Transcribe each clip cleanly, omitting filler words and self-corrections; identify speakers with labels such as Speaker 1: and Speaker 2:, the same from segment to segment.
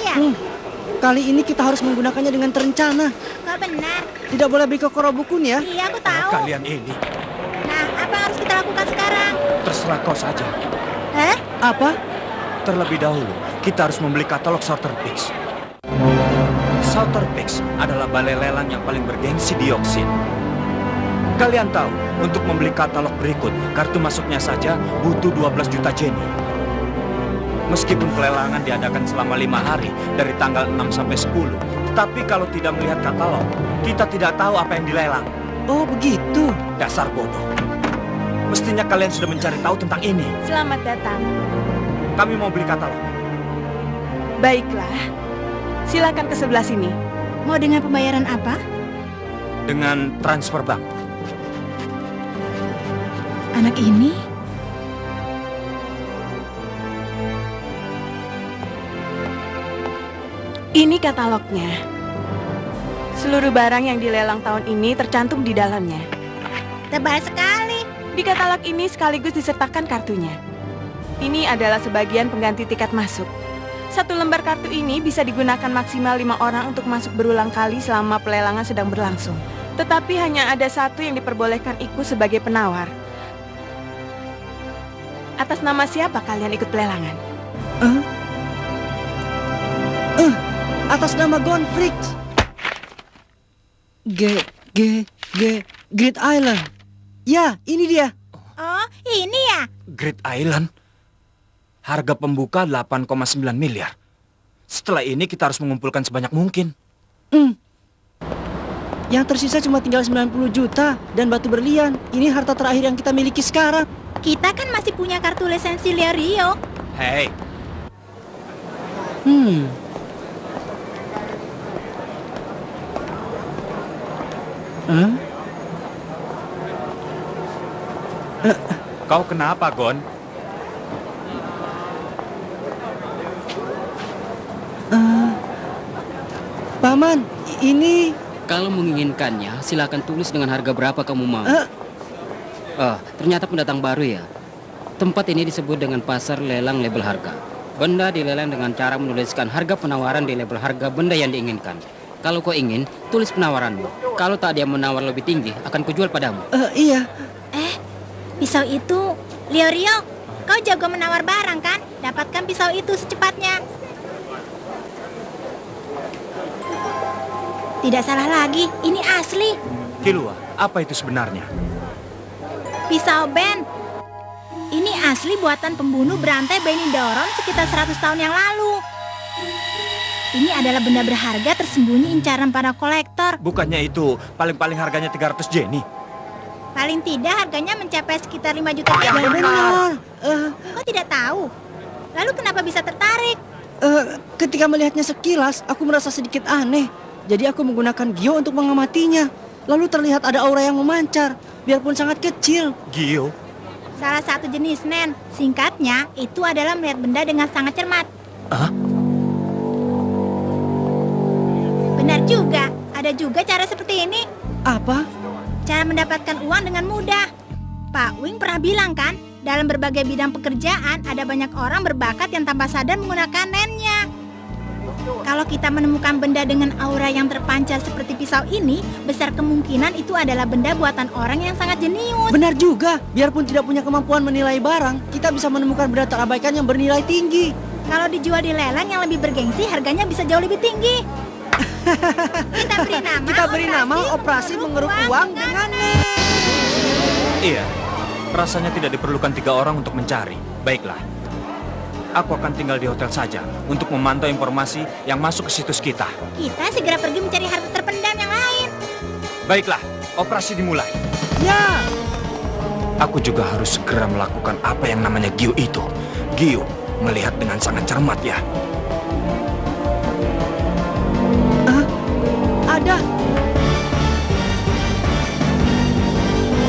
Speaker 1: ya?
Speaker 2: Kali ini kita harus menggunakannya dengan terencana.
Speaker 1: Kau benar.
Speaker 2: Tidak boleh beli kokoro bukun ya.
Speaker 1: Iya, aku tahu.
Speaker 3: Kalian ini,
Speaker 1: Nah, apa yang harus kita lakukan sekarang?
Speaker 3: terserah kau saja.
Speaker 1: Hah?
Speaker 2: Apa?
Speaker 3: Terlebih dahulu, kita harus membeli katalog Southerpix. Southerpix adalah balai lelang yang paling bergengsi di Yorkshire. Kalian tahu, untuk membeli katalog berikut, kartu masuknya saja butuh 12 juta jenny. Meskipun pelelangan diadakan selama 5 hari dari tanggal 6 sampai 10, tetapi kalau tidak melihat katalog, kita tidak tahu apa yang dilelang.
Speaker 2: Oh, begitu.
Speaker 3: Dasar bodoh. Mestinya kalian sudah mencari tahu tentang ini.
Speaker 4: Selamat datang.
Speaker 3: Kami mau beli katalog.
Speaker 4: Baiklah. Silakan ke sebelah sini.
Speaker 1: Mau dengan pembayaran apa?
Speaker 3: Dengan transfer bank.
Speaker 1: Anak ini?
Speaker 4: Ini katalognya. Seluruh barang yang dilelang tahun ini tercantum di dalamnya.
Speaker 1: Tebal sekali.
Speaker 4: Di katalog ini sekaligus disertakan kartunya. Ini adalah sebagian pengganti tiket masuk. Satu lembar kartu ini bisa digunakan maksimal 5 orang untuk masuk berulang kali selama pelelangan sedang berlangsung. Tetapi hanya ada satu yang diperbolehkan ikut sebagai penawar. Atas nama siapa kalian ikut pelelangan?
Speaker 2: Atas nama Gonfrix. Great Island. Ya, ini dia.
Speaker 1: Oh, ini ya?
Speaker 3: Great Island. Harga pembuka 8,9 miliar. Setelah ini kita harus mengumpulkan sebanyak mungkin.
Speaker 2: Yang tersisa cuma tinggal 90 juta dan batu berlian. Ini harta terakhir yang kita miliki sekarang.
Speaker 1: Kita kan masih punya kartu lisensi Rio.
Speaker 3: Hei, kau kenapa, Gon?
Speaker 2: Paman, ini...
Speaker 5: Kalau menginginkannya, silakan tulis dengan harga berapa kamu mau. Ternyata pendatang baru ya. Tempat ini disebut dengan pasar lelang label harga. Benda dilelang dengan cara menuliskan harga penawaran di label harga benda yang diinginkan. Kalau kau ingin, tulis penawaranmu. Kalau tak ada yang menawar lebih tinggi, akan kujual padamu.
Speaker 2: Iya.
Speaker 1: Pisau itu, Rio, kau jago menawar barang kan? Dapatkan pisau itu secepatnya. Tidak salah lagi, ini asli.
Speaker 3: Kilua, apa itu sebenarnya?
Speaker 1: Pisau Ben. Ini asli buatan pembunuh berantai Benny Doron sekitar 100 tahun yang lalu. Ini adalah benda berharga tersembunyi incaran para kolektor.
Speaker 3: Bukannya itu paling-paling harganya 300 jenny?
Speaker 1: Paling tidak harganya mencapai sekitar 5 juta
Speaker 2: Ya
Speaker 1: yen.
Speaker 2: benar.
Speaker 1: Kau tidak tahu? Lalu kenapa bisa tertarik?
Speaker 2: Ketika melihatnya sekilas, aku merasa sedikit aneh. Jadi aku menggunakan Gio untuk mengamatinya. Lalu terlihat ada aura yang memancar, biarpun sangat kecil.
Speaker 3: Gio?
Speaker 1: Salah satu jenis Nen. Singkatnya, itu adalah melihat benda dengan sangat cermat. Benar juga, ada juga cara seperti ini.
Speaker 2: Apa?
Speaker 1: Cara mendapatkan uang dengan mudah. Pak Wing pernah bilang kan, dalam berbagai bidang pekerjaan ada banyak orang berbakat yang tanpa sadar menggunakan nennya. Kalau kita menemukan benda dengan aura yang terpancar seperti pisau ini, besar kemungkinan itu adalah benda buatan orang yang sangat jenius.
Speaker 2: Benar juga, biarpun tidak punya kemampuan menilai barang, kita bisa menemukan benda terabaikan yang bernilai tinggi.
Speaker 1: Kalau dijual di lelang yang lebih bergengsi, harganya bisa jauh lebih tinggi. Kita beri nama
Speaker 2: operasi mengeruk uang dengan nen.
Speaker 3: Iya, rasanya tidak diperlukan 3 orang untuk mencari. Baiklah, aku akan tinggal di hotel saja untuk memantau informasi yang masuk ke situs kita.
Speaker 1: Kita segera pergi mencari harta terpendam yang lain.
Speaker 3: Baiklah, operasi dimulai.
Speaker 2: Ya.
Speaker 3: Aku juga harus segera melakukan apa yang namanya Gio itu. Gio melihat dengan sangat cermat ya.
Speaker 2: Ada.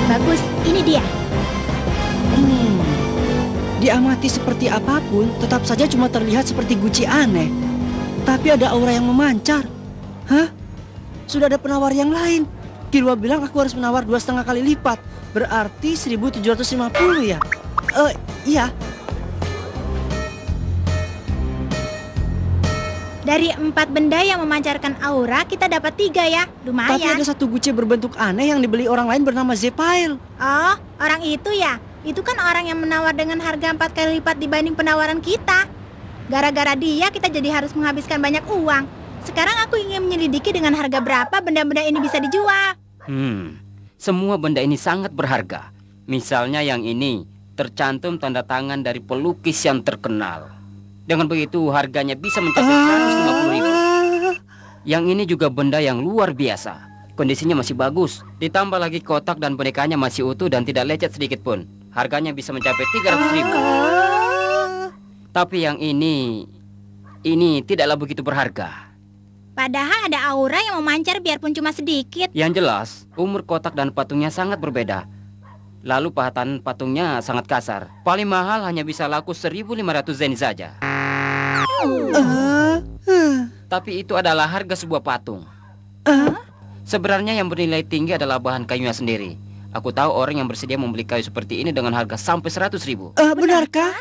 Speaker 1: Bagus, ini dia.
Speaker 2: Diamati seperti apapun, tetap saja cuma terlihat seperti guci aneh. Tapi ada aura yang memancar. Hah? Sudah ada penawar yang lain. Kilua bilang aku harus menawar 2,5 kali lipat. Berarti 1.750 ya? Iya.
Speaker 1: Dari 4 benda yang memancarkan aura, kita dapat 3 ya.
Speaker 2: Tapi
Speaker 1: Lumayan.
Speaker 2: ada satu guci berbentuk aneh yang dibeli orang lain bernama Zepail.
Speaker 1: Oh, orang itu ya? Itu kan orang yang menawar dengan harga 4 kali lipat dibanding penawaran kita. Gara-gara dia, kita jadi harus menghabiskan banyak uang. Sekarang aku ingin menyelidiki dengan harga berapa benda-benda ini bisa dijual.
Speaker 5: Semua benda ini sangat berharga. Misalnya yang ini, tercantum tanda tangan dari pelukis yang terkenal. Dengan begitu harganya bisa mencapai 150.000. Yang ini juga benda yang luar biasa. Kondisinya masih bagus. Ditambah lagi kotak dan bonekanya masih utuh dan tidak lecet sedikit pun. Harganya bisa mencapai 300.000. Tapi yang ini tidaklah begitu berharga.
Speaker 1: Padahal ada aura yang memancar biarpun cuma sedikit.
Speaker 5: Yang jelas, umur kotak dan patungnya sangat berbeda. Lalu pahatan patungnya sangat kasar. Paling mahal hanya bisa laku 1.500 zen saja. Tapi itu adalah harga sebuah patung. Sebenarnya yang bernilai tinggi adalah bahan kayunya sendiri. Aku tahu orang yang bersedia membeli kayu seperti ini dengan harga sampai 100.000.
Speaker 2: Benarkah?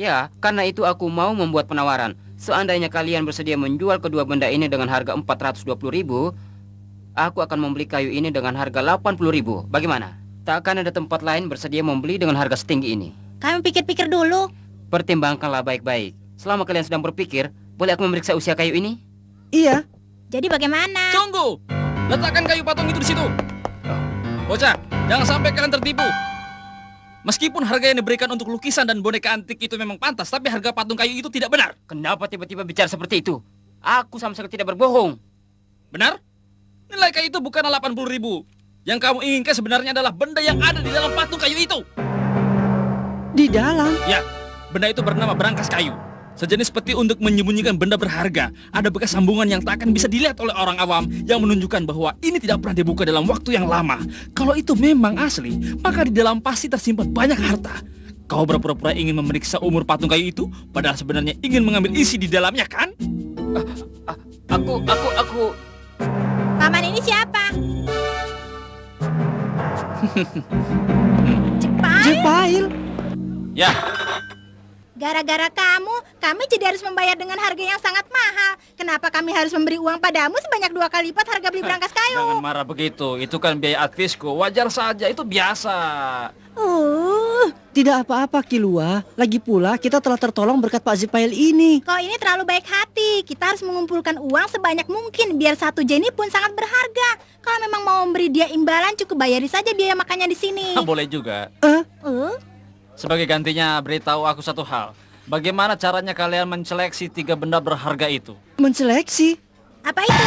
Speaker 5: Ya, karena itu aku mau membuat penawaran. Seandainya kalian bersedia menjual kedua benda ini dengan harga 420.000, aku akan membeli kayu ini dengan harga 80.000. Bagaimana? Tak akan ada tempat lain bersedia membeli dengan harga setinggi ini.
Speaker 1: Kami pikir-pikir dulu.
Speaker 5: Pertimbangkanlah baik-baik. Selama kalian sedang berpikir, boleh aku memeriksa usia kayu ini?
Speaker 2: Iya.
Speaker 1: Jadi bagaimana?
Speaker 6: Tunggu! Letakkan kayu patung itu di situ. Bocah, jangan sampai kalian tertipu. Meskipun harga yang diberikan untuk lukisan dan boneka antik itu memang pantas, tapi harga patung kayu itu tidak benar.
Speaker 5: Kenapa tiba-tiba bicara seperti itu? Aku sama sekali tidak berbohong.
Speaker 6: Benar? Nilai kayu itu bukanlah 80.000. Yang kamu inginkan sebenarnya adalah benda yang ada di dalam patung kayu itu.
Speaker 2: Di dalam?
Speaker 6: Ya, benda itu bernama berangkas kayu. Sejenis peti untuk menyembunyikan benda berharga. Ada bekas sambungan yang tak akan bisa dilihat oleh orang awam yang menunjukkan bahwa ini tidak pernah dibuka dalam waktu yang lama. Kalau itu memang asli, maka di dalam pasti tersimpan banyak harta. Kau berpura-pura ingin memeriksa umur patung kayu itu, padahal sebenarnya ingin mengambil isi di dalamnya, kan?
Speaker 5: Aku...
Speaker 1: Paman ini siapa?
Speaker 2: Zepail?
Speaker 6: Ya,
Speaker 1: Gara-gara kamu, kami jadi harus membayar dengan harga yang sangat mahal. Kenapa kami harus memberi uang padamu sebanyak 2 kali lipat harga beli berangkas kayu?
Speaker 6: jangan marah begitu. Itu kan biaya advisku. Wajar saja, itu biasa.
Speaker 2: Tidak apa-apa, Kilua. Lagi pula, kita telah tertolong berkat Pak Zepail ini.
Speaker 1: Kau ini terlalu baik hati. Kita harus mengumpulkan uang sebanyak mungkin biar 1 jenny pun sangat berharga. Kalau memang mau memberi dia imbalan, cukup bayari saja biaya makannya di sini.
Speaker 6: Boleh juga.
Speaker 1: Sebagai
Speaker 6: Sebagai gantinya, beritahu aku satu hal. Bagaimana caranya kalian menseleksi 3 benda berharga itu?
Speaker 2: Menseleksi?
Speaker 1: apa itu?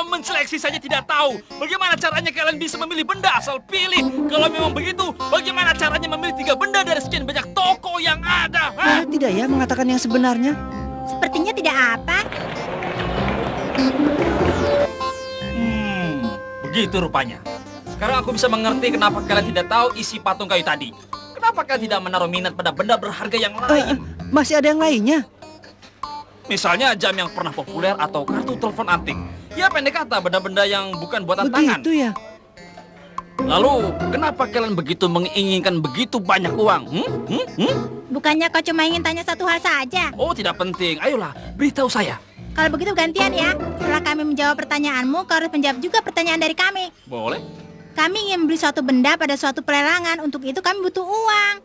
Speaker 6: Menseleksi saja tidak tahu. Bagaimana caranya kalian bisa memilih benda asal pilih? Kalau memang begitu, bagaimana caranya memilih 3 benda dari sekian banyak toko yang ada?
Speaker 2: Boleh tidak ya mengatakan yang sebenarnya?
Speaker 1: Sepertinya tidak apa.
Speaker 6: Begitu rupanya. Sekarang aku bisa mengerti kenapa kalian tidak tahu isi patung kayu tadi. Kenapa kalian tidak menaruh minat pada benda berharga yang lain?
Speaker 2: Masih ada yang lainnya?
Speaker 6: Misalnya jam yang pernah populer atau kartu telepon antik. Ya pendek kata, benda-benda yang bukan buatan tangan.
Speaker 2: Begitu ya?
Speaker 6: Lalu, kenapa kalian begitu menginginkan begitu banyak uang?
Speaker 1: Bukannya kau cuma ingin tanya satu hal saja?
Speaker 6: Oh, tidak penting. Ayolah, beritahu saya.
Speaker 1: Kalau begitu gantian ya. Setelah kami menjawab pertanyaanmu, kau harus menjawab juga pertanyaan dari kami.
Speaker 6: Boleh?
Speaker 1: Kami ingin membeli suatu benda pada suatu pelelangan. Untuk itu kami butuh uang.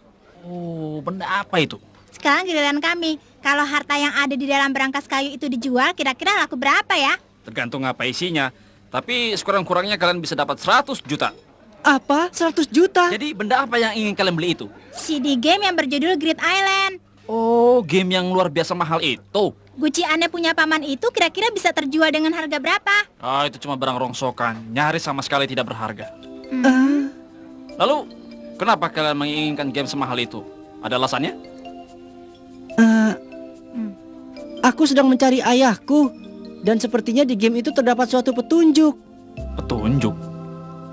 Speaker 6: Oh, benda apa itu?
Speaker 1: Sekarang giliran kami. Kalau harta yang ada di dalam berangkas kayu itu dijual, kira-kira laku berapa ya?
Speaker 6: Tergantung apa isinya. Tapi sekurang-kurangnya kalian bisa dapat 100 juta.
Speaker 2: Apa? 100 juta?
Speaker 6: Jadi benda apa yang ingin kalian beli itu?
Speaker 1: CD game yang berjudul Great Island.
Speaker 6: Oh, game yang luar biasa mahal itu.
Speaker 1: Guci aneh punya paman itu kira-kira bisa terjual dengan harga berapa?
Speaker 6: Ah, itu cuma barang rongsokan. Nyaris sama sekali tidak berharga. Lalu, kenapa kalian menginginkan game semahal itu? Ada alasannya?
Speaker 2: Aku sedang mencari ayahku. Dan sepertinya di game itu terdapat suatu petunjuk.
Speaker 6: Petunjuk?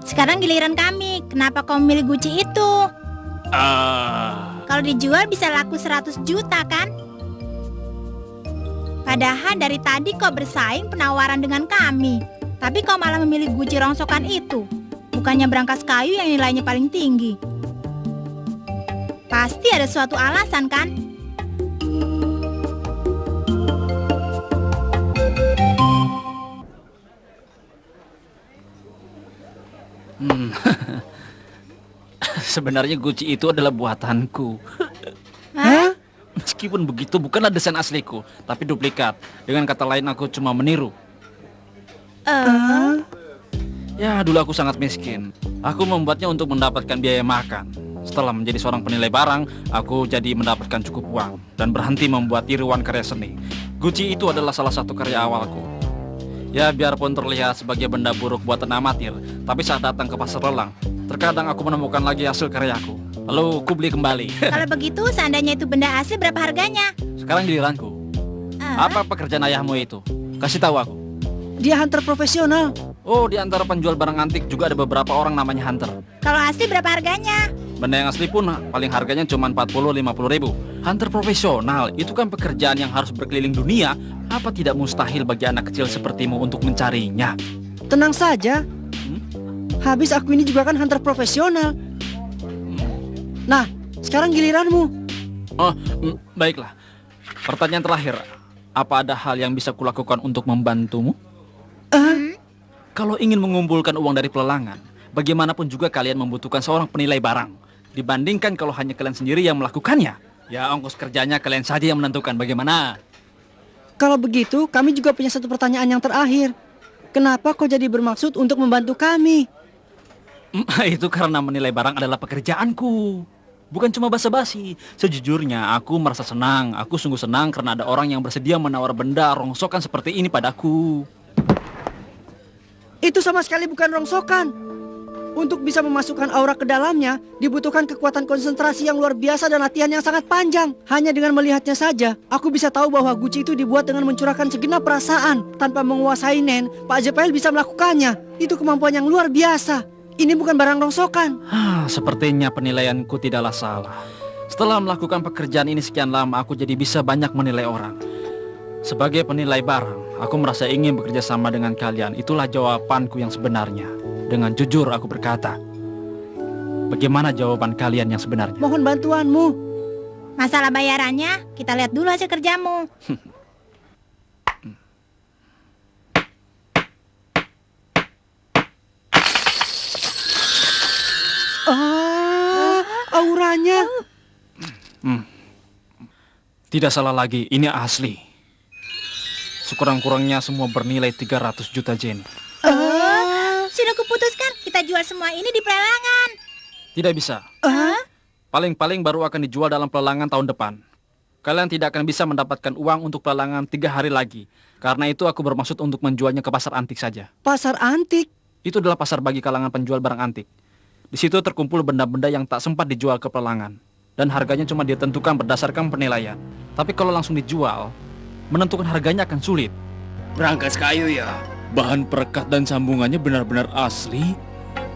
Speaker 1: Sekarang giliran kami. Kenapa kau memilih Guci itu? Kalau dijual bisa laku 100 juta kan? Padahal dari tadi kau bersaing penawaran dengan kami. Tapi kau malah memilih Guci rongsokan itu. Bukannya berangkas kayu yang nilainya paling tinggi. Pasti ada suatu alasan kan?
Speaker 6: Sebenarnya guci itu adalah buatanku.
Speaker 2: Hah?
Speaker 6: Meskipun begitu bukanlah desain asliku, tapi duplikat. Dengan kata lain aku cuma meniru. Ya, dulu aku sangat miskin. Aku membuatnya untuk mendapatkan biaya makan. Setelah menjadi seorang penilai barang, aku jadi mendapatkan cukup uang dan berhenti membuat tiruan karya seni. Guci itu adalah salah satu karya awalku. Ya, biarpun terlihat sebagai benda buruk buatan amatir, tapi saat datang ke pasar lelang, terkadang aku menemukan lagi hasil karyaku. Lalu ku beli kembali.
Speaker 1: Kalau begitu, seandainya itu benda asli, berapa harganya?
Speaker 6: Sekarang giliranku. Apa pekerjaan ayahmu itu? Kasih tahu aku.
Speaker 2: Dia hunter profesional.
Speaker 6: Oh, di antara penjual barang antik juga ada beberapa orang namanya hunter.
Speaker 1: Kalau asli, berapa harganya?
Speaker 6: Benda yang asli pun paling harganya cuma 40-50 ribu. Hunter profesional, itu kan pekerjaan yang harus berkeliling dunia. Apa tidak mustahil bagi anak kecil sepertimu untuk mencarinya?
Speaker 2: Tenang saja. Habis aku ini juga kan hunter profesional. Nah, sekarang giliranmu.
Speaker 6: Oh, baiklah. Pertanyaan terakhir. Apa ada hal yang bisa kulakukan untuk membantumu? Kalau ingin mengumpulkan uang dari pelelangan, bagaimanapun juga kalian membutuhkan seorang penilai barang. Dibandingkan kalau hanya kalian sendiri yang melakukannya. Ya, ongkos kerjanya kalian saja yang menentukan. Bagaimana?
Speaker 2: Kalau begitu, kami juga punya satu pertanyaan yang terakhir. Kenapa kau jadi bermaksud untuk membantu kami?
Speaker 6: Itu karena menilai barang adalah pekerjaanku. Bukan cuma basa-basi. Sejujurnya aku merasa senang. Aku sungguh senang karena ada orang yang bersedia menawar benda rongsokan seperti ini padaku.
Speaker 2: Itu sama sekali bukan rongsokan. Untuk bisa memasukkan aura ke dalamnya, dibutuhkan kekuatan konsentrasi yang luar biasa dan latihan yang sangat panjang. Hanya dengan melihatnya saja, aku bisa tahu bahwa guci itu dibuat dengan mencurahkan segenap perasaan. Tanpa menguasai Nen, Pak Jepail bisa melakukannya. Itu kemampuan yang luar biasa. Ini bukan barang rongsokan.
Speaker 6: Sepertinya penilaianku tidaklah salah. Setelah melakukan pekerjaan ini sekian lama, aku jadi bisa banyak menilai orang. Sebagai penilai barang, aku merasa ingin bekerja sama dengan kalian. Itulah jawabanku yang sebenarnya. Dengan jujur aku berkata. Bagaimana jawaban kalian yang sebenarnya?
Speaker 2: Mohon bantuanmu.
Speaker 1: Masalah bayarannya, kita lihat dulu hasil kerjamu.
Speaker 2: Auranya.
Speaker 6: Tidak salah lagi, ini asli. Sekurang-kurangnya semua bernilai 300 juta yen.
Speaker 1: Sudah kuputuskan, kita jual semua ini di pelelangan.
Speaker 6: Tidak bisa. Paling-paling baru akan dijual dalam pelelangan tahun depan. Kalian tidak akan bisa mendapatkan uang untuk pelelangan 3 hari lagi. Karena itu aku bermaksud untuk menjualnya ke pasar antik saja.
Speaker 2: Pasar antik?
Speaker 6: Itu adalah pasar bagi kalangan penjual barang antik. Di situ terkumpul benda-benda yang tak sempat dijual ke pelelangan. Dan harganya cuma ditentukan berdasarkan penilaian. Tapi kalau langsung dijual, menentukan harganya akan sulit.
Speaker 3: Berangkas kayu ya.
Speaker 6: Bahan perekat dan sambungannya benar-benar asli.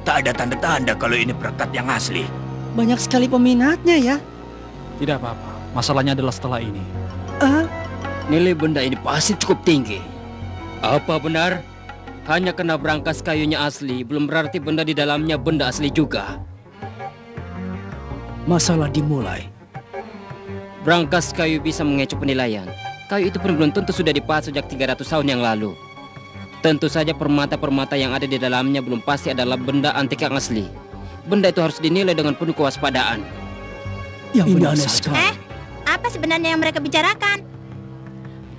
Speaker 3: Tak ada tanda-tanda kalau ini perekat yang asli.
Speaker 2: Banyak sekali peminatnya ya.
Speaker 6: Tidak apa-apa. Masalahnya adalah setelah ini.
Speaker 5: Nilai benda ini pasti cukup tinggi. Apa benar? Hanya karena berangkas kayunya asli, belum berarti benda di dalamnya benda asli juga.
Speaker 3: Masalah dimulai.
Speaker 5: Berangkas kayu bisa mengecoh penilaian. Kayu itu pun belum tentu sudah dipahat sejak 300 tahun yang lalu. Tentu saja permata-permata yang ada di dalamnya belum pasti adalah benda antik yang asli. Benda itu harus dinilai dengan penuh kewaspadaan.
Speaker 3: Yang benar sekali.
Speaker 1: Apa sebenarnya yang mereka bicarakan?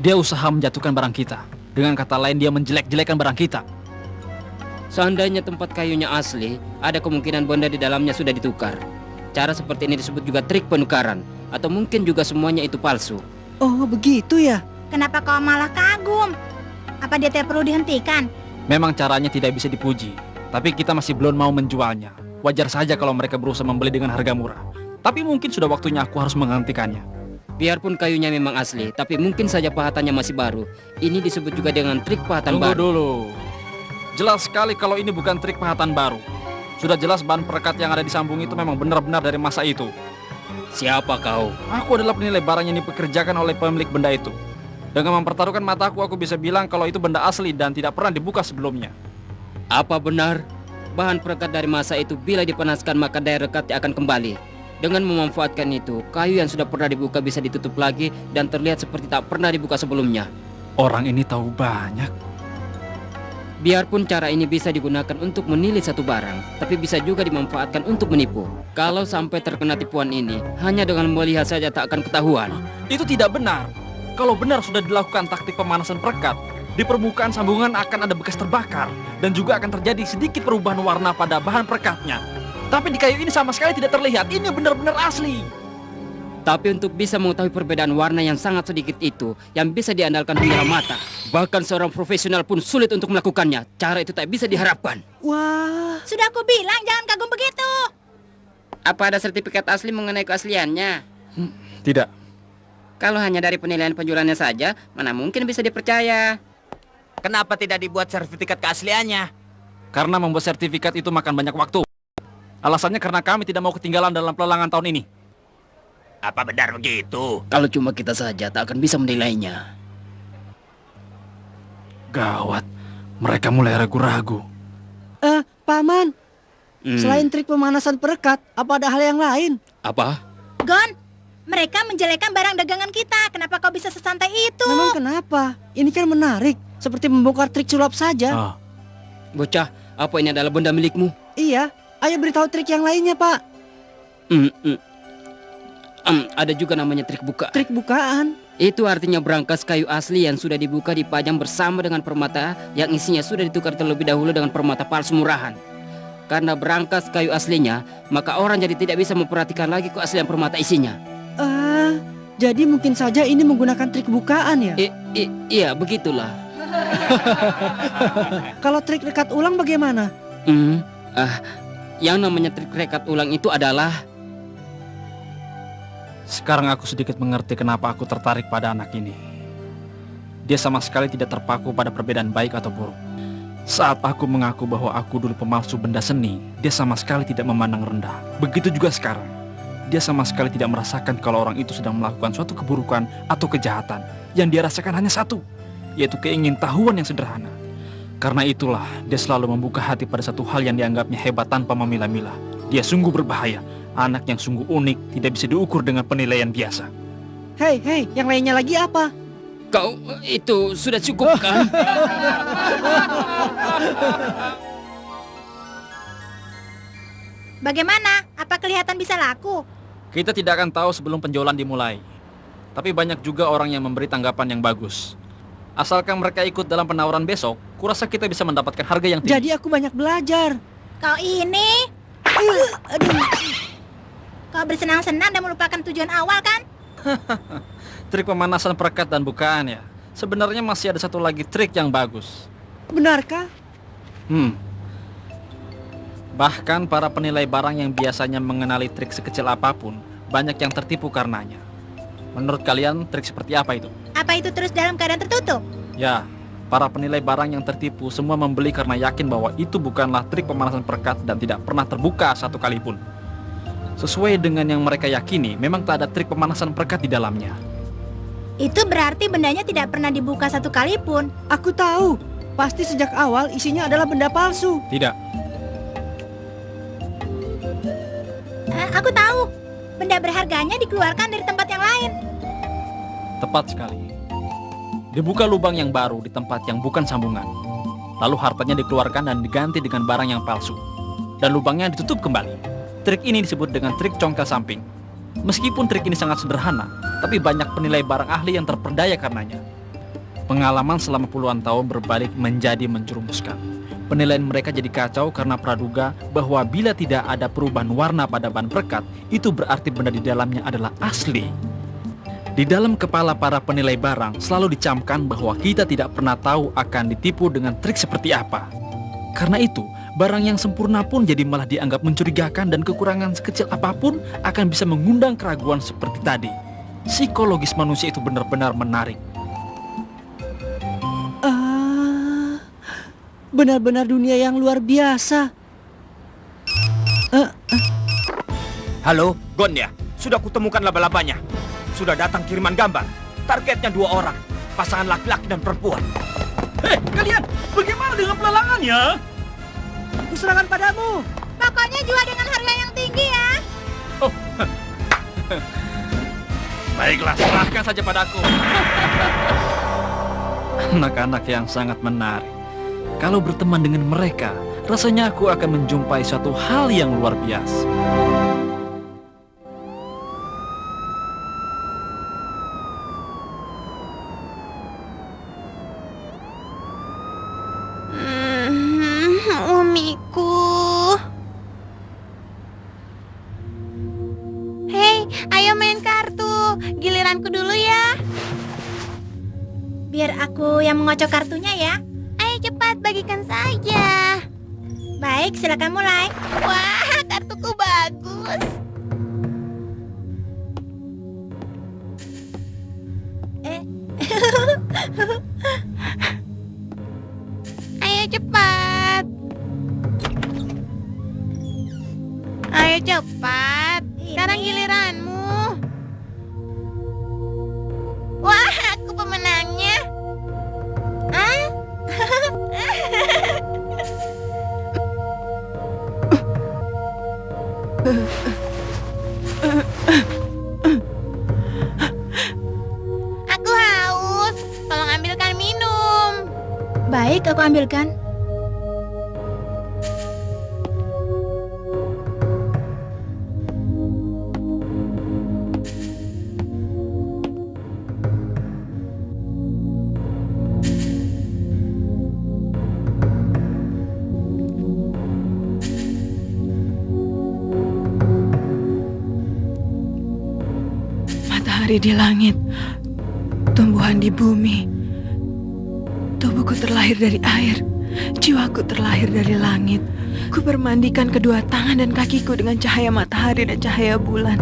Speaker 6: Dia usaha menjatuhkan barang kita. Dengan kata lain dia menjelek-jelekan barang kita.
Speaker 5: Seandainya tempat kayunya asli, ada kemungkinan benda di dalamnya sudah ditukar. Cara seperti ini disebut juga trik penukaran. Atau mungkin juga semuanya itu palsu.
Speaker 2: Oh, begitu ya?
Speaker 1: Kenapa kau malah kagum? Apa dia tidak perlu dihentikan?
Speaker 6: Memang caranya tidak bisa dipuji. Tapi kita masih belum mau menjualnya. Wajar saja kalau mereka berusaha membeli dengan harga murah. Tapi mungkin sudah waktunya aku harus menghentikannya.
Speaker 5: Biarpun kayunya memang asli, tapi mungkin saja pahatannya masih baru. Ini disebut juga dengan trik pahatan
Speaker 6: Tunggu
Speaker 5: baru.
Speaker 6: dulu. Jelas sekali kalau ini bukan trik pahatan baru. Sudah jelas bahan perekat yang ada di sambung itu memang benar-benar dari masa itu.
Speaker 5: Siapa kau?
Speaker 6: Aku adalah penilai barang yang dipekerjakan oleh pemilik benda itu. Dengan mempertaruhkan mataku, aku bisa bilang kalau itu benda asli dan tidak pernah dibuka sebelumnya.
Speaker 5: Apa benar? Bahan perekat dari masa itu bila dipanaskan maka daya rekatnya akan kembali. Dengan memanfaatkan itu, kayu yang sudah pernah dibuka bisa ditutup lagi dan terlihat seperti tak pernah dibuka sebelumnya.
Speaker 6: Orang ini tahu banyak.
Speaker 5: Biarpun cara ini bisa digunakan untuk menilai satu barang, tapi bisa juga dimanfaatkan untuk menipu. Kalau sampai terkena tipuan ini, hanya dengan melihat saja tak akan ketahuan.
Speaker 6: Itu tidak benar. Kalau benar sudah dilakukan taktik pemanasan perekat, di permukaan sambungan akan ada bekas terbakar dan juga akan terjadi sedikit perubahan warna pada bahan perekatnya. Tapi di kayu ini sama sekali tidak terlihat. Ini benar-benar asli.
Speaker 5: Tapi untuk bisa mengetahui perbedaan warna yang sangat sedikit itu, yang bisa diandalkan hanyalah mata. Bahkan seorang profesional pun sulit untuk melakukannya. Cara itu tak bisa diharapkan.
Speaker 2: Wah,
Speaker 1: Sudah aku bilang jangan kagum begitu.
Speaker 5: Apa ada sertifikat asli mengenai keasliannya?
Speaker 6: Tidak.
Speaker 5: Kalau hanya dari penilaian penjualannya saja, mana mungkin bisa dipercaya?
Speaker 7: Kenapa tidak dibuat sertifikat keasliannya?
Speaker 6: Karena membuat sertifikat itu makan banyak waktu. Alasannya karena kami tidak mau ketinggalan dalam pelelangan tahun ini.
Speaker 7: Apa benar begitu?
Speaker 5: Kalau cuma kita saja, tak akan bisa menilainya.
Speaker 6: Gawat, mereka mulai ragu-ragu.
Speaker 2: Paman, selain trik pemanasan perekat, apa ada hal yang lain?
Speaker 5: Apa?
Speaker 1: Gon, mereka menjelekkan barang dagangan kita. Kenapa kau bisa sesantai itu?
Speaker 2: Memang kenapa? Ini kan menarik, seperti membongkar trik sulap saja.
Speaker 6: Ah,
Speaker 5: Bocah, apa ini adalah benda milikmu?
Speaker 2: Iya, ayo beritahu trik yang lainnya, Pak.
Speaker 5: Ada juga namanya trik buka.
Speaker 2: Trik bukaan.
Speaker 5: Itu artinya berangkas kayu asli yang sudah dibuka dipajang bersama dengan permata yang isinya sudah ditukar terlebih dahulu dengan permata palsu murahan. Karena berangkas kayu aslinya, maka orang jadi tidak bisa memperhatikan lagi keaslian permata isinya.
Speaker 2: Jadi mungkin saja ini menggunakan trik bukaan ya?
Speaker 5: Iya, begitulah.
Speaker 2: Kalau trik rekat ulang bagaimana?
Speaker 5: Yang namanya trik rekat ulang itu adalah...
Speaker 6: sekarang aku sedikit mengerti kenapa aku tertarik pada anak ini. Dia sama sekali tidak terpaku pada perbedaan baik atau buruk. Saat aku mengaku bahwa aku dulu pemalsu benda seni, dia sama sekali tidak memandang rendah. Begitu juga sekarang. Dia sama sekali tidak merasakan kalau orang itu sedang melakukan suatu keburukan atau kejahatan. Yang dia rasakan hanya satu, yaitu keingintahuan yang sederhana. Karena itulah dia selalu membuka hati pada satu hal yang dianggapnya hebat tanpa memilah-milah. Dia sungguh berbahaya. Anak yang sungguh unik, tidak bisa diukur dengan penilaian biasa.
Speaker 2: Hei, yang lainnya lagi apa?
Speaker 5: Kau itu sudah cukup kan?
Speaker 1: Bagaimana? Apa kelihatan bisa laku?
Speaker 6: Kita tidak akan tahu sebelum penjualan dimulai. Tapi banyak juga orang yang memberi tanggapan yang bagus. Asalkan mereka ikut dalam penawaran besok, kurasa kita bisa mendapatkan harga yang tinggi.
Speaker 2: Jadi aku banyak belajar.
Speaker 1: Kau ini... Kau bersenang-senang dan melupakan tujuan awal kan?
Speaker 6: Trik pemanasan perekat dan bukaan ya. Sebenarnya masih ada satu lagi trik yang bagus.
Speaker 2: Benarkah?
Speaker 6: Bahkan para penilai barang yang biasanya mengenali trik sekecil apapun, banyak yang tertipu karenanya. Menurut kalian trik seperti apa itu?
Speaker 1: Apa itu terus dalam keadaan tertutup?
Speaker 6: Ya, para penilai barang yang tertipu semua membeli karena yakin bahwa itu bukanlah trik pemanasan perekat dan tidak pernah terbuka satu kali pun. Sesuai dengan yang mereka yakini, memang tak ada trik pemanasan perekat di dalamnya.
Speaker 1: Itu berarti bendanya tidak pernah dibuka satu kali pun.
Speaker 2: Aku tahu. Pasti sejak awal isinya adalah benda palsu.
Speaker 6: Tidak.
Speaker 1: Aku tahu. Benda berharganya dikeluarkan dari tempat yang lain.
Speaker 6: Tepat sekali. Dibuka lubang yang baru di tempat yang bukan sambungan. Lalu hartanya dikeluarkan dan diganti dengan barang yang palsu. Dan lubangnya ditutup kembali. Trik ini disebut dengan trik congkel samping. Meskipun trik ini sangat sederhana, tapi banyak penilai barang ahli yang terperdaya karenanya. Pengalaman selama puluhan tahun berbalik menjadi menjerumuskan. Penilaian mereka jadi kacau karena praduga bahwa bila tidak ada perubahan warna pada bahan perekat, itu berarti benda di dalamnya adalah asli. Di dalam kepala para penilai barang selalu dicamkan bahwa kita tidak pernah tahu akan ditipu dengan trik seperti apa. Karena itu, barang yang sempurna pun jadi malah dianggap mencurigakan dan kekurangan sekecil apapun akan bisa mengundang keraguan seperti tadi. Psikologis manusia itu benar-benar menarik.
Speaker 2: Benar-benar dunia yang luar biasa.
Speaker 3: Halo, Gon ya? Sudah kutemukan laba-labanya. Sudah datang kiriman gambar. Targetnya 2 orang. Pasangan laki-laki dan perempuan.
Speaker 6: Hei, kalian! Bagaimana dengan pelelangannya?
Speaker 2: Aku serangan padamu.
Speaker 1: Pokoknya jual dengan harga yang tinggi ya.
Speaker 6: Oh. Baiklah, serahkan saja padaku. Anak-anak yang sangat menarik. Kalau berteman dengan mereka, rasanya aku akan menjumpai suatu hal yang luar biasa.
Speaker 4: Umiku. Hei, ayo main kartu. Giliranku dulu ya.
Speaker 1: Biar aku yang mengocok kartunya ya.
Speaker 4: Ayo cepat bagikan saja.
Speaker 1: Baik, silakan mulai.
Speaker 4: Wah, kartuku bagus. Ayo cepat. Ayo cepat. Sekarang giliranmu. Wah, aku pemenangnya. Ah? Aku haus. Tolong ambilkan minum.
Speaker 1: Baik, aku ambilkan.
Speaker 4: Matahari di langit, tumbuhan di bumi. Tubuhku terlahir dari air, jiwaku terlahir dari langit. Ku bermandikan kedua tangan dan kakiku dengan cahaya matahari dan cahaya bulan.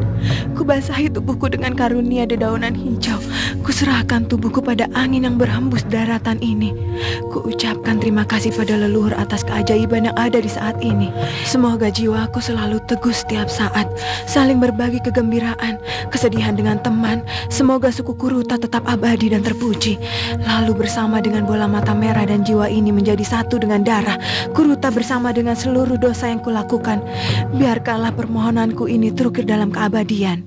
Speaker 4: Ku basahi tubuhku dengan karunia dedaunan hijau. Ku serahkan tubuhku pada angin yang berhembus daratan ini. Ku ucapkan terima kasih pada leluhur atas keajaiban yang ada di saat ini. Semoga jiwaku selalu teguh setiap saat, saling berbagi kegembiraan, kesedihan dengan teman. Semoga suku Kuruta tetap abadi dan terpuji. Lalu bersama dengan bola mata merah dan jiwa ini menjadi satu dengan darah, Kuruta bersama dengan seluruh dosa yang kulakukan. Biarkanlah permohonanku ini terukir dalam keabadian.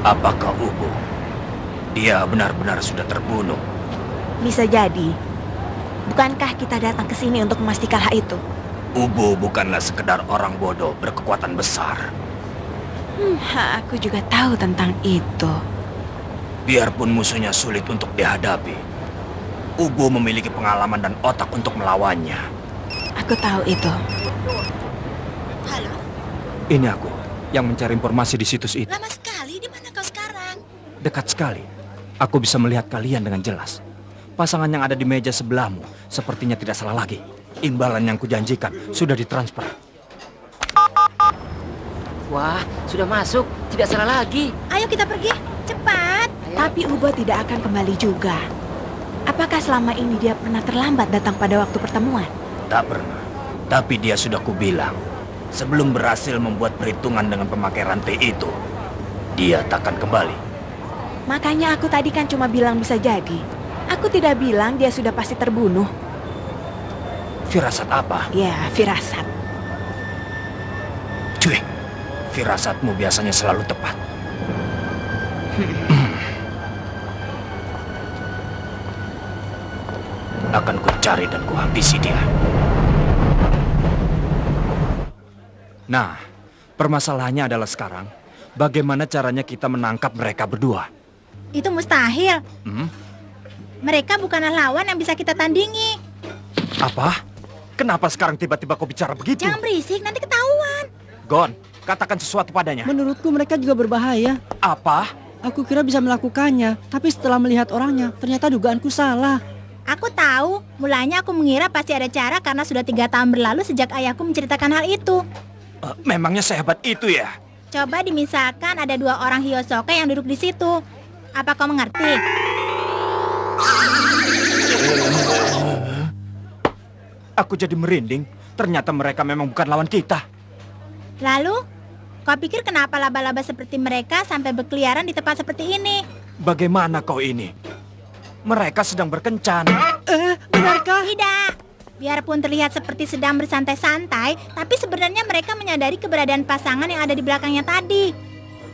Speaker 3: Apakah Ubu? Dia benar-benar sudah terbunuh.
Speaker 4: Bisa jadi. Bukankah kita datang ke sini untuk memastikan hal itu?
Speaker 3: Ubu bukanlah sekedar orang bodoh berkekuatan besar.
Speaker 4: Aku juga tahu tentang itu.
Speaker 3: Biarpun musuhnya sulit untuk dihadapi, Ubu memiliki pengalaman dan otak untuk melawannya.
Speaker 4: Aku tahu itu.
Speaker 1: Halo,
Speaker 3: Ini aku yang mencari informasi di situs itu.
Speaker 1: lama sekali. Di mana kau sekarang?
Speaker 3: Dekat sekali. Aku bisa melihat kalian dengan jelas. Pasangan yang ada di meja sebelahmu sepertinya tidak salah lagi. Imbalan yang kujanjikan sudah ditransfer.
Speaker 2: Wah, sudah masuk. Tidak salah lagi.
Speaker 1: Ayo kita pergi, cepat.
Speaker 4: Tapi Ubo tidak akan kembali juga. Apakah selama ini dia pernah terlambat datang pada waktu pertemuan?
Speaker 3: Tak pernah. Tapi dia sudah kubilang, sebelum berhasil membuat perhitungan dengan pemakai rantai itu, dia takkan kembali.
Speaker 4: Makanya aku tadi kan cuma bilang bisa jadi. Aku tidak bilang dia sudah pasti terbunuh.
Speaker 3: Firasat apa?
Speaker 4: Ya, firasat.
Speaker 3: Cuy, firasatmu biasanya selalu tepat. Akan kucari dan kuhabisi dia. Nah, permasalahannya adalah sekarang, bagaimana caranya kita menangkap mereka berdua?
Speaker 1: Itu mustahil.
Speaker 3: Hmm?
Speaker 1: Mereka bukanlah lawan yang bisa kita tandingi.
Speaker 3: Apa? Kenapa sekarang tiba-tiba kau bicara begitu?
Speaker 1: Jangan berisik, nanti ketahuan.
Speaker 3: Gon, katakan sesuatu padanya.
Speaker 2: Menurutku mereka juga berbahaya.
Speaker 3: Apa?
Speaker 2: Aku kira bisa melakukannya, tapi setelah melihat orangnya, ternyata dugaanku salah.
Speaker 1: Aku tahu, mulanya aku mengira pasti ada cara karena sudah 3 tahun berlalu sejak ayahku menceritakan hal itu.
Speaker 3: Memangnya sehebat itu ya?
Speaker 1: Coba dimisalkan ada 2 orang Hyosoke yang duduk di situ. Apa kau mengerti?
Speaker 3: Aku jadi merinding. Ternyata mereka memang bukan lawan kita.
Speaker 1: Lalu, kau pikir kenapa laba-laba seperti mereka sampai berkeliaran di tempat seperti ini?
Speaker 3: Bagaimana kau ini? Mereka sedang berkencan.
Speaker 2: Benarkah?
Speaker 1: Tidak, Biarpun terlihat seperti sedang bersantai-santai, tapi sebenarnya mereka menyadari keberadaan pasangan yang ada di belakangnya tadi.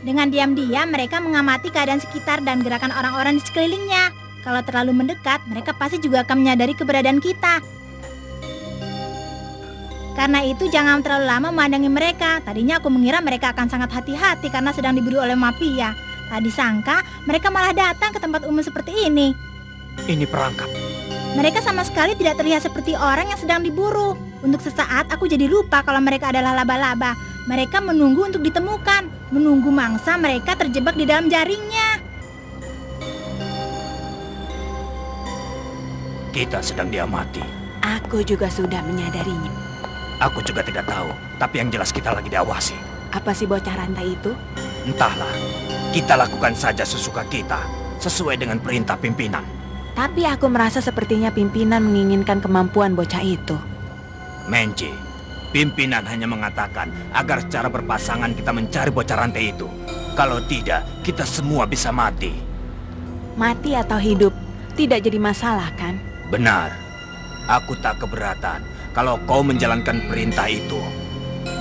Speaker 1: Dengan diam-diam mereka mengamati keadaan sekitar dan gerakan orang-orang di sekelilingnya. Kalau terlalu mendekat, mereka pasti juga akan menyadari keberadaan kita. Karena itu jangan terlalu lama memandangi mereka. Tadinya aku mengira mereka akan sangat hati-hati karena sedang diburu oleh mafia. Tadi sangka mereka malah datang ke tempat umum seperti ini.
Speaker 3: Ini perangkap.
Speaker 1: Mereka sama sekali tidak terlihat seperti orang yang sedang diburu. Untuk sesaat aku jadi lupa kalau mereka adalah laba-laba. Mereka menunggu untuk ditemukan, menunggu mangsa mereka terjebak di dalam jaringnya.
Speaker 3: Kita sedang diamati.
Speaker 4: Aku juga sudah menyadarinya.
Speaker 3: Aku juga tidak tahu, tapi yang jelas kita lagi diawasi.
Speaker 4: Apa sih bocah rantai itu?
Speaker 3: Entahlah, kita lakukan saja sesuka kita, sesuai dengan perintah pimpinan.
Speaker 4: Tapi aku merasa sepertinya pimpinan menginginkan kemampuan bocah itu.
Speaker 3: Menji, pimpinan hanya mengatakan agar secara berpasangan kita mencari bocah rantai itu. Kalau tidak, kita semua bisa mati.
Speaker 4: Mati atau hidup tidak jadi masalah kan?
Speaker 3: Benar, aku tak keberatan kalau kau menjalankan perintah itu.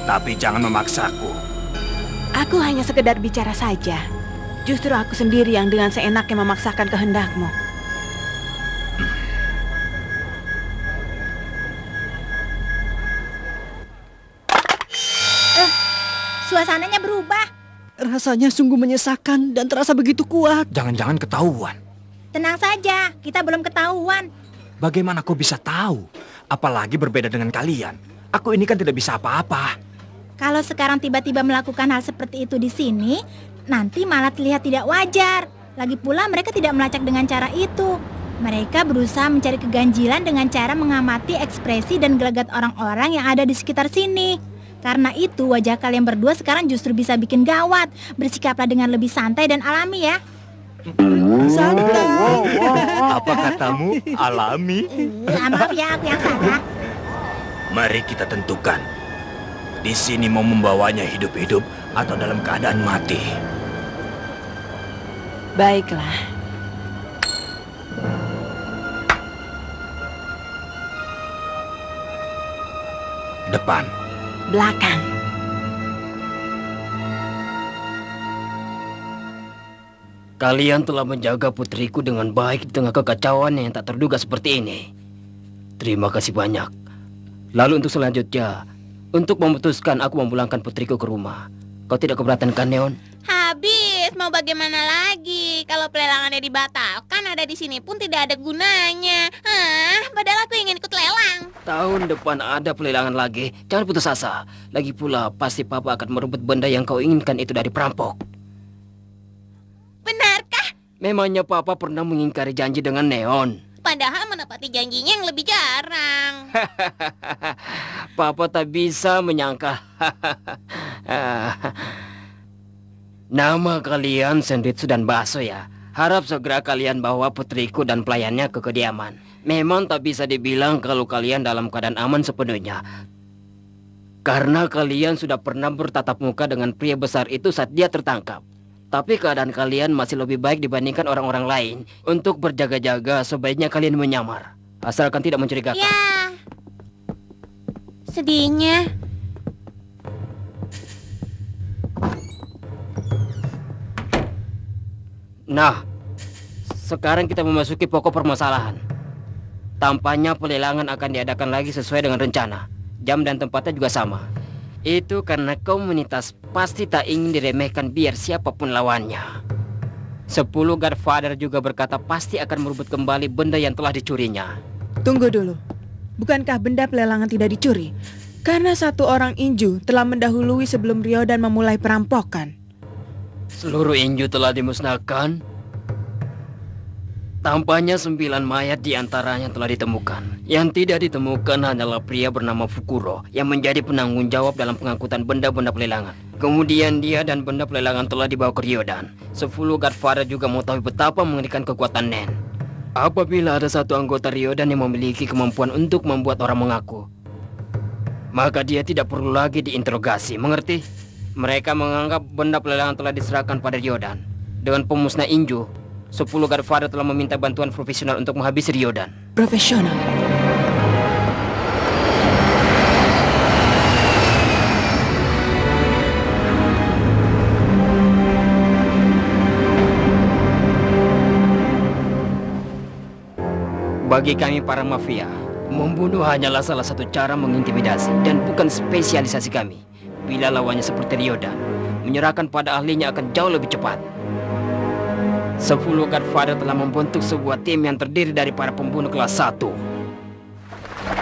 Speaker 3: Tapi jangan memaksaku.
Speaker 4: Aku hanya sekedar bicara saja. Justru aku sendiri yang dengan seenaknya memaksakan kehendakmu.
Speaker 1: Suasananya berubah.
Speaker 2: Rasanya sungguh menyesakan dan terasa begitu kuat.
Speaker 3: Jangan-jangan ketahuan.
Speaker 1: Tenang saja, kita belum ketahuan.
Speaker 3: Bagaimana kau bisa tahu? Apalagi berbeda dengan kalian. Aku ini kan tidak bisa apa-apa.
Speaker 1: Kalau sekarang tiba-tiba melakukan hal seperti itu di sini, nanti malah terlihat tidak wajar. Lagi pula mereka tidak melacak dengan cara itu. Mereka berusaha mencari keganjilan dengan cara mengamati ekspresi dan gelagat orang-orang yang ada di sekitar sini. Karena itu wajah kalian berdua sekarang justru bisa bikin gawat. Bersikaplah dengan lebih santai dan alami ya.
Speaker 2: Santai.
Speaker 3: Apa katamu? Alami?
Speaker 1: Maaf ya, aku yang salah.
Speaker 3: Mari kita tentukan. Di sini mau membawanya hidup-hidup atau dalam keadaan mati.
Speaker 4: Baiklah.
Speaker 3: Depan.
Speaker 4: Belakang.
Speaker 5: Kalian telah menjaga putriku dengan baik di tengah kekacauan yang tak terduga seperti ini. Terima kasih banyak. Lalu untuk selanjutnya, untuk memutuskan aku memulangkan putriku ke rumah. Kau tidak keberatan kan, Neon?
Speaker 8: Habis, mau bagaimana lagi? Kalau pelelangannya dibatalkan, ada di sini pun tidak ada gunanya. Padahal aku ingin ikut lelang.
Speaker 5: Tahun depan ada pelelangan lagi. Jangan putus asa. Lagi pula, pasti Papa akan merebut benda yang kau inginkan itu dari perampok.
Speaker 8: Benarkah?
Speaker 5: Memangnya Papa pernah mengingkari janji dengan Neon?
Speaker 8: Padahal menepati janjinya yang lebih jarang.
Speaker 5: Papa tak bisa menyangka. Nama kalian Senritsu dan Baso ya. Harap segera kalian bawa putriku dan pelayannya ke kediaman. Memang tak bisa dibilang kalau kalian dalam keadaan aman sepenuhnya. Karena kalian sudah pernah bertatap muka dengan pria besar itu saat dia tertangkap. Tapi keadaan kalian masih lebih baik dibandingkan orang-orang lain. Untuk berjaga-jaga sebaiknya kalian menyamar. Asalkan tidak mencurigakan.
Speaker 8: Ya, sedihnya.
Speaker 5: Nah, sekarang kita memasuki pokok permasalahan. Tampaknya pelelangan akan diadakan lagi sesuai dengan rencana. Jam dan tempatnya juga sama. Itu karena komunitas pasti tak ingin diremehkan biar siapapun lawannya. 10 Godfather juga berkata pasti akan merebut kembali benda yang telah dicurinya.
Speaker 4: Tunggu dulu. Bukankah benda pelelangan tidak dicuri? Karena satu orang Inju telah mendahului sebelum Ryodan memulai perampokan.
Speaker 5: Seluruh Inju telah dimusnahkan. Tampaknya 9 mayat diantaranya telah ditemukan. Yang tidak ditemukan hanyalah pria bernama Fukuro yang menjadi penanggung jawab dalam pengangkutan benda-benda pelelangan. Kemudian dia dan benda pelelangan telah dibawa ke Ryodan. 10 Godfather juga mengetahui betapa mengerikan kekuatan Nen. Apabila ada satu anggota Ryodan yang memiliki kemampuan untuk membuat orang mengaku, maka dia tidak perlu lagi diinterogasi, mengerti? Mereka menganggap benda pelelangan telah diserahkan pada Ryodan. Dengan pemusnah Inju, 10 Godfather telah meminta bantuan profesional untuk menghabisi Ryodan.
Speaker 4: Profesional.
Speaker 5: Bagi kami para mafia, membunuh hanyalah salah satu cara mengintimidasi dan bukan spesialisasi kami. Bila lawannya seperti Ryodan, menyerahkan pada ahlinya akan jauh lebih cepat. 10 Godfather telah membentuk sebuah tim yang terdiri dari para pembunuh kelas 1.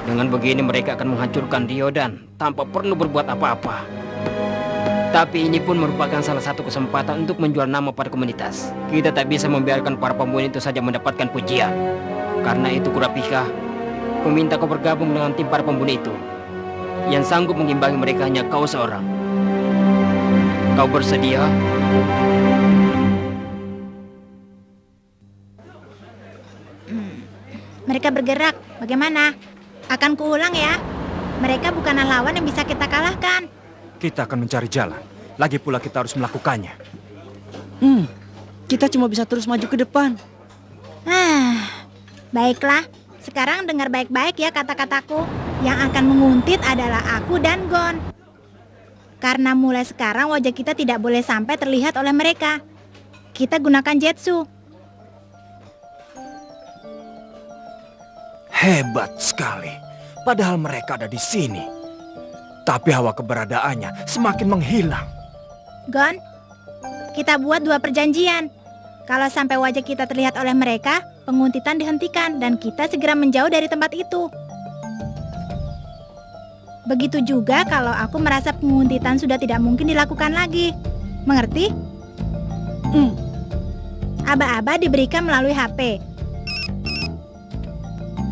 Speaker 5: Dengan begini mereka akan menghancurkan Ryodan tanpa perlu berbuat apa-apa. Tapi ini pun merupakan salah satu kesempatan untuk menjual nama pada komunitas. Kita tak bisa membiarkan para pembunuh itu saja mendapatkan pujian. Karena itu Kurapika, aku minta kau bergabung dengan tim para pembunuh itu. Yang sanggup mengimbangi mereka hanya kau seorang. Kau bersedia?
Speaker 1: Mereka bergerak. Bagaimana? Akan kuulang ya. Mereka bukanlah lawan yang bisa kita kalahkan.
Speaker 3: Kita akan mencari jalan. Lagi pula kita harus melakukannya.
Speaker 2: Kita cuma bisa terus maju ke depan.
Speaker 1: Baiklah. Sekarang dengar baik-baik ya kata-kataku. Yang akan menguntit adalah aku dan Gon. Karena mulai sekarang wajah kita tidak boleh sampai terlihat oleh mereka. Kita gunakan jetsu.
Speaker 3: Hebat sekali. Padahal mereka ada di sini. Tapi hawa keberadaannya semakin menghilang.
Speaker 1: Gon, kita buat 2 perjanjian. Kalau sampai wajah kita terlihat oleh mereka, penguntitan dihentikan dan kita segera menjauh dari tempat itu. Begitu juga kalau aku merasa penguntitan sudah tidak mungkin dilakukan lagi. Mengerti? Aba-aba diberikan melalui HP.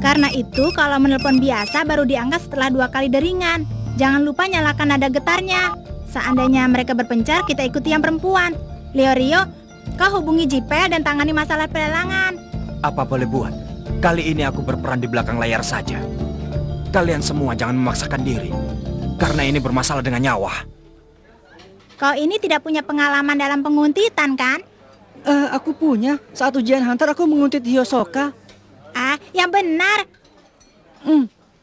Speaker 1: Karena itu kalau menelpon biasa baru diangkat setelah 2 kali deringan. Jangan lupa nyalakan nada getarnya. Seandainya mereka berpencar, kita ikuti yang perempuan. Rio, kau hubungi Jipel dan tangani masalah pelelangan.
Speaker 3: Apa boleh buat? Kali ini aku berperan di belakang layar saja. Kalian semua jangan memaksakan diri. Karena ini bermasalah dengan nyawa.
Speaker 1: Kau ini tidak punya pengalaman dalam penguntitan, kan?
Speaker 2: Aku punya. Saat ujian Hunter aku menguntit Hiyosoka.
Speaker 1: Yang benar.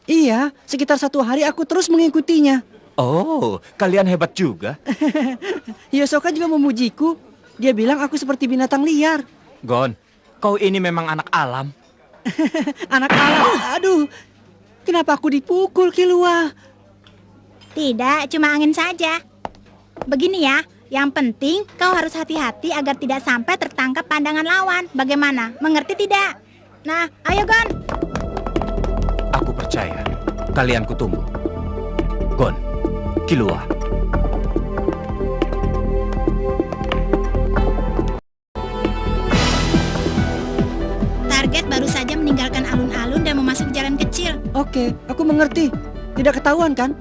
Speaker 2: Iya, sekitar 1 hari aku terus mengikutinya.
Speaker 3: Oh, kalian hebat juga.
Speaker 2: Hiyosoka juga memujiku. Dia bilang aku seperti binatang liar.
Speaker 3: Gon, kau ini memang anak alam.
Speaker 2: Anak alam. Aduh, kenapa aku dipukul, Killua?
Speaker 1: Tidak, cuma angin saja. Begini ya, yang penting kau harus hati-hati agar tidak sampai tertangkap pandangan lawan. Bagaimana? Mengerti tidak? Nah, ayo Gon.
Speaker 3: Aku percaya. Kalian kutunggu. Gon, Killua.
Speaker 1: Target baru saja meninggalkan alun-alun dan memasuki jalan kecil.
Speaker 2: Oke, aku mengerti. Tidak ketahuan kan?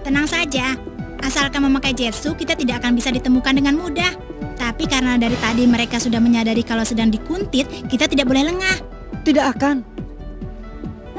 Speaker 1: Tenang saja. Asalkan memakai jetsu, kita tidak akan bisa ditemukan dengan mudah. Tapi karena dari tadi mereka sudah menyadari kalau sedang dikuntit, kita tidak boleh lengah.
Speaker 2: Tidak akan.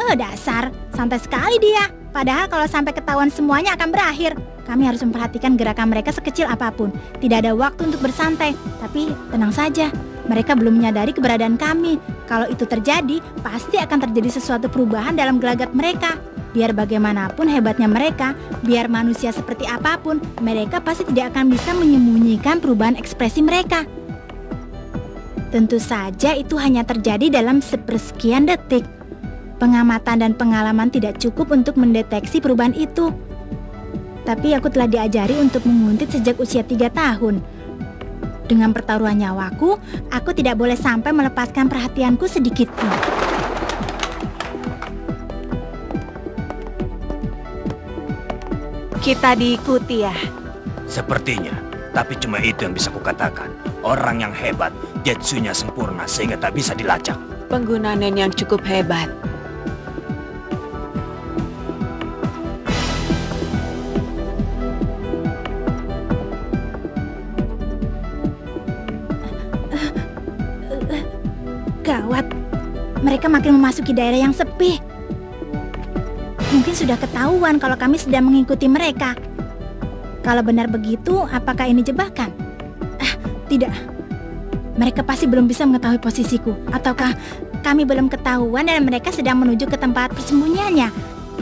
Speaker 1: Oh, dasar. Santai sekali dia. Padahal kalau sampai ketahuan semuanya akan berakhir. Kami harus memperhatikan gerakan mereka sekecil apapun. Tidak ada waktu untuk bersantai. Tapi tenang saja. Mereka belum menyadari keberadaan kami. Kalau itu terjadi, pasti akan terjadi sesuatu perubahan dalam gelagat mereka. Biar bagaimanapun hebatnya mereka, biar manusia seperti apapun, mereka pasti tidak akan bisa menyembunyikan perubahan ekspresi mereka. Tentu saja itu hanya terjadi dalam sepersekian detik. Pengamatan dan pengalaman tidak cukup untuk mendeteksi perubahan itu. Tapi aku telah diajari untuk menguntit sejak usia 3 tahun. Dengan pertaruhan nyawaku, aku tidak boleh sampai melepaskan perhatianku sedikit pun.
Speaker 4: Kita diikuti ya.
Speaker 3: Sepertinya, tapi cuma itu yang bisa kukatakan. Orang yang hebat, jetsunya sempurna sehingga tak bisa dilacak.
Speaker 4: Penggunaan yang cukup hebat.
Speaker 1: Gawat, mereka makin memasuki daerah yang sepi. Mungkin sudah ketahuan kalau kami sedang mengikuti mereka. Kalau benar begitu, apakah ini jebakan? Tidak. Mereka pasti belum bisa mengetahui posisiku. Ataukah kami belum ketahuan dan mereka sedang menuju ke tempat persembunyiannya?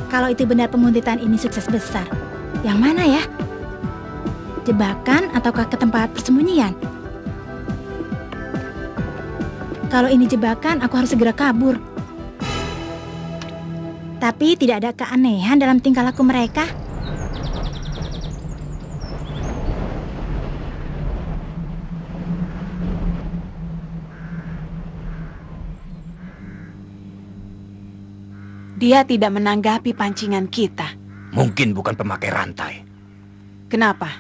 Speaker 1: Kalau itu benar penguntitan ini sukses besar. Yang mana ya? Jebakan ataukah ke tempat persembunyian? Kalau ini jebakan, aku harus segera kabur. Tapi tidak ada keanehan dalam tingkah laku mereka.
Speaker 4: Dia tidak menanggapi pancingan kita.
Speaker 7: Mungkin bukan pemakai rantai.
Speaker 4: Kenapa?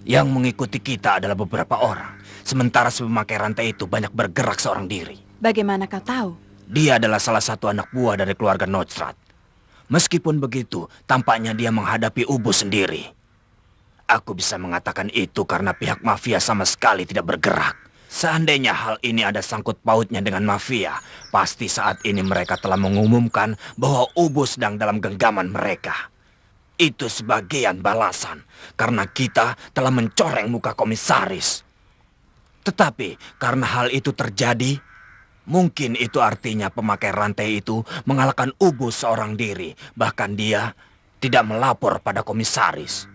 Speaker 7: Yang mengikuti kita adalah beberapa orang. Sementara si pemakai rantai itu banyak bergerak seorang diri.
Speaker 4: Bagaimana kau tahu?
Speaker 7: Dia adalah salah satu anak buah dari keluarga Nordstrat. Meskipun begitu, tampaknya dia menghadapi Ubus sendiri. Aku bisa mengatakan itu karena pihak mafia sama sekali tidak bergerak. Seandainya hal ini ada sangkut pautnya dengan mafia, pasti saat ini mereka telah mengumumkan bahwa Ubus sedang dalam genggaman mereka. Itu sebagian balasan karena kita telah mencoreng muka komisaris. Tetapi karena hal itu terjadi, mungkin itu artinya pemakai rantai itu mengalahkan Ubus seorang diri. Bahkan dia tidak melapor pada komisaris.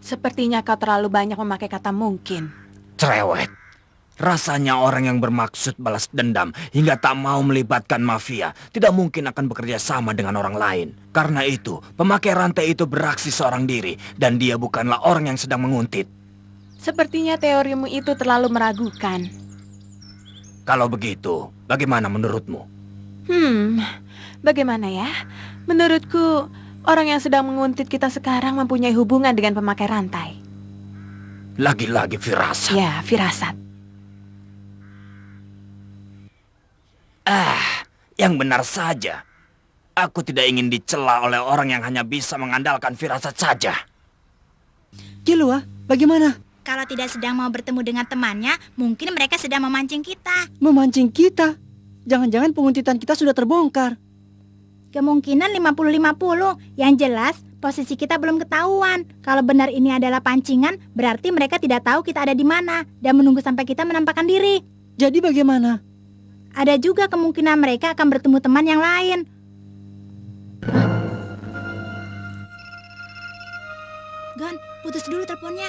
Speaker 4: Sepertinya kau terlalu banyak memakai kata mungkin.
Speaker 7: Cerewet. Rasanya orang yang bermaksud balas dendam hingga tak mau melibatkan mafia tidak mungkin akan bekerja sama dengan orang lain. Karena itu, pemakai rantai itu beraksi seorang diri dan dia bukanlah orang yang sedang menguntit.
Speaker 4: Sepertinya teorimu itu terlalu meragukan.
Speaker 7: Kalau begitu, bagaimana menurutmu?
Speaker 4: Bagaimana ya? Menurutku, orang yang sedang menguntit kita sekarang mempunyai hubungan dengan pemakai rantai.
Speaker 7: Lagi-lagi firasat.
Speaker 4: Ya, firasat.
Speaker 7: Yang benar saja. Aku tidak ingin dicela oleh orang yang hanya bisa mengandalkan firasat saja.
Speaker 2: Kilua, bagaimana?
Speaker 1: Kalau tidak sedang mau bertemu dengan temannya, mungkin mereka sedang memancing kita.
Speaker 2: Memancing kita? Jangan-jangan penguntitan kita sudah terbongkar.
Speaker 1: Kemungkinan 50-50. Yang jelas, posisi kita belum ketahuan. Kalau benar ini adalah pancingan, berarti mereka tidak tahu kita ada di mana dan menunggu sampai kita menampakkan diri.
Speaker 2: Jadi bagaimana?
Speaker 1: Ada juga kemungkinan mereka akan bertemu teman yang lain. Gon, putus dulu teleponnya.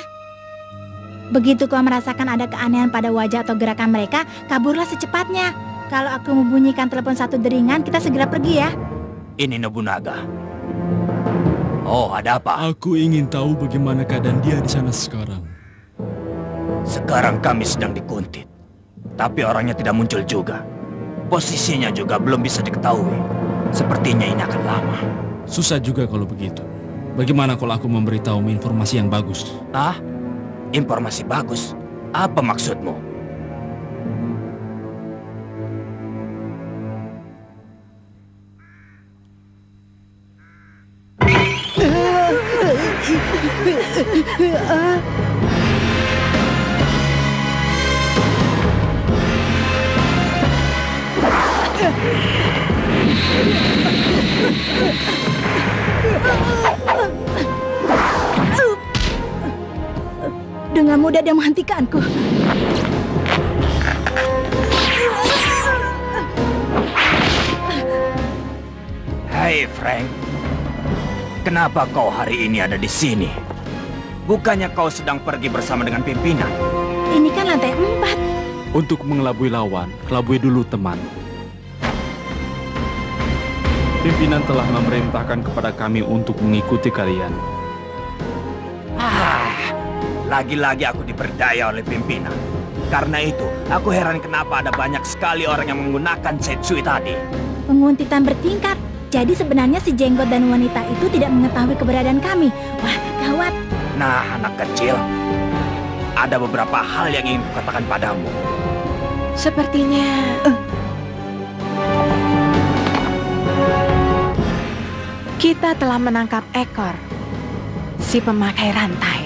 Speaker 1: Begitu kau merasakan ada keanehan pada wajah atau gerakan mereka, kaburlah secepatnya. Kalau aku membunyikan telepon satu deringan, kita segera pergi ya.
Speaker 7: Ini Nobunaga. Oh, ada apa?
Speaker 6: Aku ingin tahu bagaimana keadaan dia di sana sekarang.
Speaker 7: Sekarang kami sedang dikuntit. Tapi orangnya tidak muncul juga. Posisinya juga belum bisa diketahui. Sepertinya ini akan lama.
Speaker 6: Susah juga kalau begitu. Bagaimana kalau aku memberitahumu informasi yang bagus?
Speaker 7: Informasi bagus? Apa maksudmu?
Speaker 1: Dengan mudah dia menghentikanku.
Speaker 7: Hai Frank, kenapa kau hari ini ada di sini? Bukannya kau sedang pergi bersama dengan pimpinan?
Speaker 1: Ini kan lantai 4.
Speaker 6: Untuk mengelabui lawan, kelabui dulu teman. Pimpinan telah memerintahkan kepada kami untuk mengikuti kalian.
Speaker 7: Lagi-lagi aku diperdaya oleh pimpinan. Karena itu, aku heran kenapa ada banyak sekali orang yang menggunakan Setsui tadi.
Speaker 1: Penguntitan bertingkat. Jadi sebenarnya si jenggot dan wanita itu tidak mengetahui keberadaan kami. Wah, gawat.
Speaker 7: Nah, anak kecil, ada beberapa hal yang ingin kukatakan padamu.
Speaker 4: Sepertinya kita telah menangkap ekor si pemakai rantai.